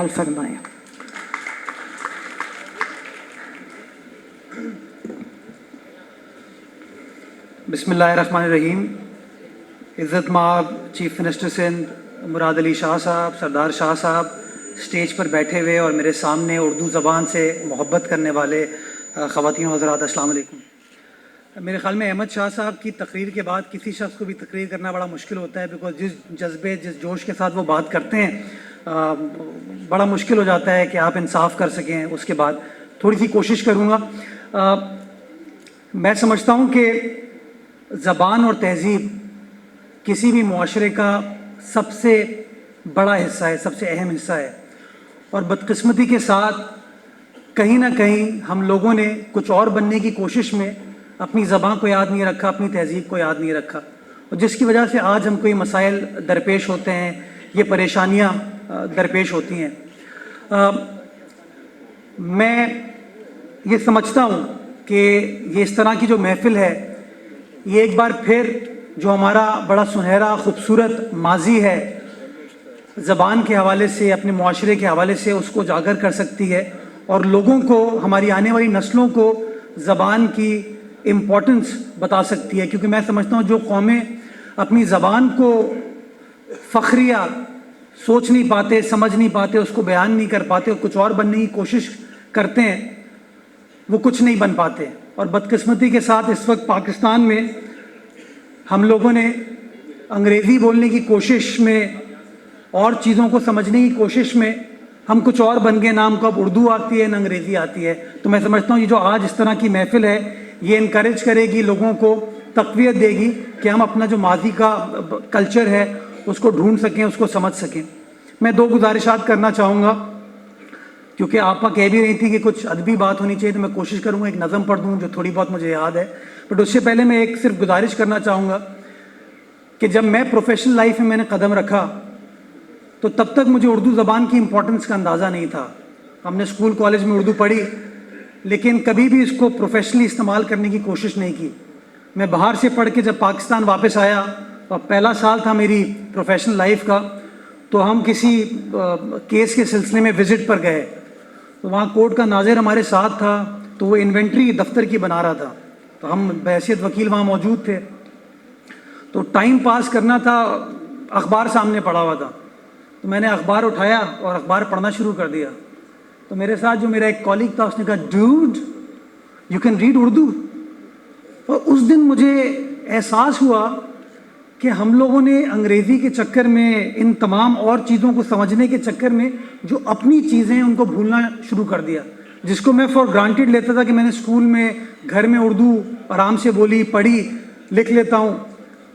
ख्याल फरमाएं। बिस्मिल्लाहिर्रहमानिर्रहीम। इज़्ज़त माब चीफ मिनिस्टर सिंध मुराद अली शाह साहब, सरदार शाह साहब स्टेज पर बैठे हुए और मेरे सामने उर्दू ज़बान से मोहब्बत करने वाले ख़वातीन व हज़रात, अस्सलाम वालेकुम। मेरे ख़्याल में अहमद शाह साहब की तकरीर के बाद किसी शख्स को भी तकरीर करना बड़ा मुश्किल होता है, बिकॉज जिस जज्बे जिस जोश के साथ वो बात करते हैं बड़ा मुश्किल हो जाता है कि आप इंसाफ कर सकें। उसके बाद थोड़ी सी कोशिश करूँगा। मैं समझता हूँ कि ज़बान और तहज़ीब किसी भी मुआशरे का सबसे बड़ा हिस्सा है, सबसे अहम हिस्सा है, और बदकिस्मती के साथ कहीं ना कहीं हम लोगों ने कुछ और बनने की कोशिश में अपनी ज़बान को याद नहीं रखा, अपनी तहज़ीब को याद नहीं रखा, और जिसकी वजह से आज हमको ये मसाइल दरपेश होते हैं, ये परेशानियाँ दरपेश होती हैं। मैं ये समझता हूँ कि ये इस तरह की जो महफ़िल है, ये एक बार फिर जो हमारा बड़ा सुनहरा खूबसूरत माजी है ज़बान के हवाले से, अपने मुआशरे के हवाले से, उसको उजागर कर सकती है और लोगों को, हमारी आने वाली नस्लों को ज़बान की इम्पोर्टेंस बता सकती है। क्योंकि मैं समझता हूँ जो कौमें अपनी ज़बान को फ़ख्रिया सोच नहीं पाते, समझ नहीं पाते, उसको बयान नहीं कर पाते, कुछ और बनने की कोशिश करते हैं, वो कुछ नहीं बन पाते। और बदकिस्मती के साथ इस वक्त पाकिस्तान में हम लोगों ने अंग्रेज़ी बोलने की कोशिश में और चीज़ों को समझने की कोशिश में हम कुछ और बन गए। नाम को अब उर्दू आती है, न अंग्रेज़ी आती है। तो मैं समझता हूँ ये जो आज इस तरह की महफ़िल है, ये इनकरेज करेगी, लोगों को तक़वियत देगी कि हम अपना जो माजी का कल्चर है उसको ढूंढ सकें, उसको समझ सकें। मैं दो गुजारिशात करना चाहूँगा, क्योंकि आपा कह भी रही थी कि कुछ अदबी बात होनी चाहिए, तो मैं कोशिश करूँगा एक नज़म पढ़ दूँ जो थोड़ी बहुत मुझे याद है। बट उससे पहले मैं एक सिर्फ गुजारिश करना चाहूँगा कि जब मैं प्रोफेशनल लाइफ में मैंने कदम रखा तो तब तक मुझे उर्दू ज़बान की इम्पोर्टेंस का अंदाज़ा नहीं था। हमने स्कूल कॉलेज में उर्दू पढ़ी, लेकिन कभी भी इसको प्रोफेशनली इस्तेमाल करने की कोशिश नहीं की। मैं बाहर से पढ़ के जब पाकिस्तान वापस आया और पहला साल था मेरी प्रोफेशनल लाइफ का, तो हम किसी केस के सिलसिले में विज़िट पर गए, तो वहाँ कोर्ट का नाज़िर हमारे साथ था, तो वो इन्वेंट्री दफ्तर की बना रहा था, तो हम बहैसियत वकील वहाँ मौजूद थे। तो टाइम पास करना था, अखबार सामने पड़ा हुआ था, तो मैंने अखबार उठाया और अखबार पढ़ना शुरू कर दिया। तो मेरे साथ जो मेरा एक कॉलीग था उसने कहा, dude you can read Urdu. और उस दिन मुझे एहसास हुआ कि हम लोगों ने अंग्रेज़ी के चक्कर में, इन तमाम और चीज़ों को समझने के चक्कर में जो अपनी चीज़ें हैं उनको भूलना शुरू कर दिया। जिसको मैं फॉर ग्रांटेड लेता था कि मैंने स्कूल में, घर में उर्दू आराम से बोली, पढ़ी, लिख लेता हूँ,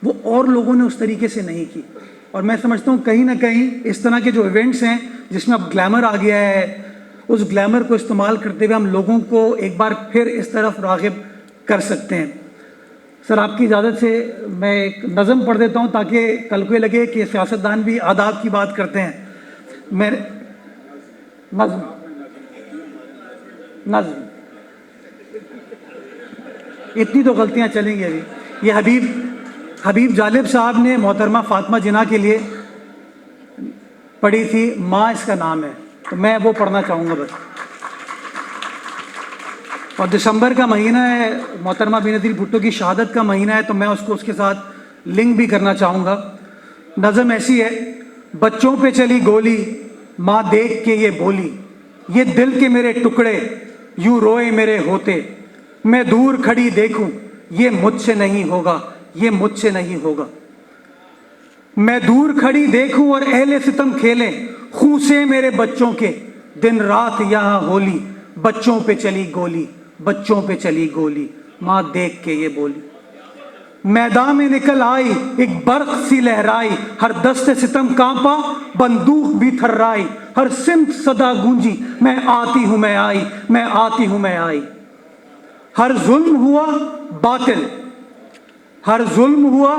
वो और लोगों ने उस तरीके से नहीं की। और मैं समझता हूँ कहीं ना कहीं इस तरह के जो इवेंट्स हैं जिसमें अब ग्लैमर आ गया है, उस ग्लैमर को इस्तेमाल करते हुए हम लोगों को एक बार फिर इस तरफ राग़िब कर सकते हैं। सर, आपकी इजाज़त से मैं एक नज़म पढ़ देता हूँ ताकि कल को लगे कि सियासतदान भी आदाब की बात करते हैं। मैं नज़म इतनी तो गलतियाँ चलेंगी अभी। ये हबीब जालिब साहब ने मोहतरमा फ़ातिमा जिन्ना के लिए पढ़ी थी, माँ इसका नाम है, तो मैं वो पढ़ना चाहूँगा बस। और दिसंबर का महीना है, मोहतरमा बेनज़ीर भुट्टो की शहादत का महीना है, तो मैं उसको उसके साथ लिंक भी करना चाहूँगा। नज़म ऐसी है, बच्चों पे चली गोली, माँ देख के ये बोली, ये दिल के मेरे टुकड़े यूँ रोए मेरे होते, मैं दूर खड़ी देखूँ ये मुझसे नहीं होगा, ये मुझसे नहीं होगा। मैं दूर खड़ी देखूँ और अहले सितम खेलें खून से मेरे बच्चों के, दिन रात यहाँ होली, बच्चों पे चली गोली, बच्चों पे चली गोली, माँ देख के ये बोली। मैदान में निकल आई एक बर्क सी लहराई, हर दस्ते सितम कांपा, बंदूक भी थर्राई, हर सिमत सदा गूंजी, मैं आती हूँ मैं आई, मैं आती हूँ मैं आई। हर जुल्म हुआ बातिल, हर जुल्म हुआ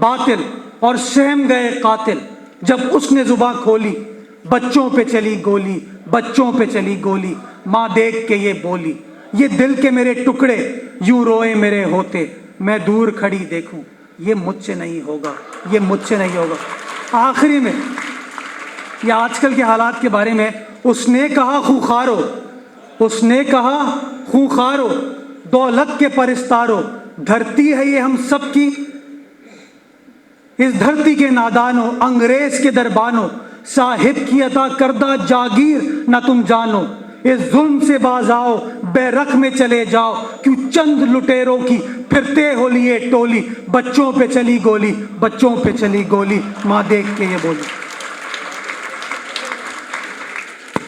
बातिल और सहम गए कातिल, जब उसने जुबान खोली, बच्चों पे चली गोली, बच्चों पे चली गोली, माँ देख के ये बोली, ये दिल के मेरे टुकड़े यूं रोए मेरे होते, मैं दूर खड़ी देखूं ये मुझसे नहीं होगा, ये मुझसे नहीं होगा। आखिरी में ये आजकल के हालात के बारे में اس نے کہا خوخارو، اس نے کہا خوخارو، دولت کے پرستارو، دھرتی ہے یہ ہم سب کی، اس دھرتی کے نادانو، انگریز کے دربانو، صاحب کی عطا کردہ جاگیر نہ تم جانو، اس ظلم سے باز آؤ، بے رخ میں چلے جاؤ، کیوں چند لٹیروں کی پھرتے ہو لیے ٹولی، بچوں پہ چلی گولی، بچوں پہ چلی گولی، ماں دیکھ کے یہ بولی۔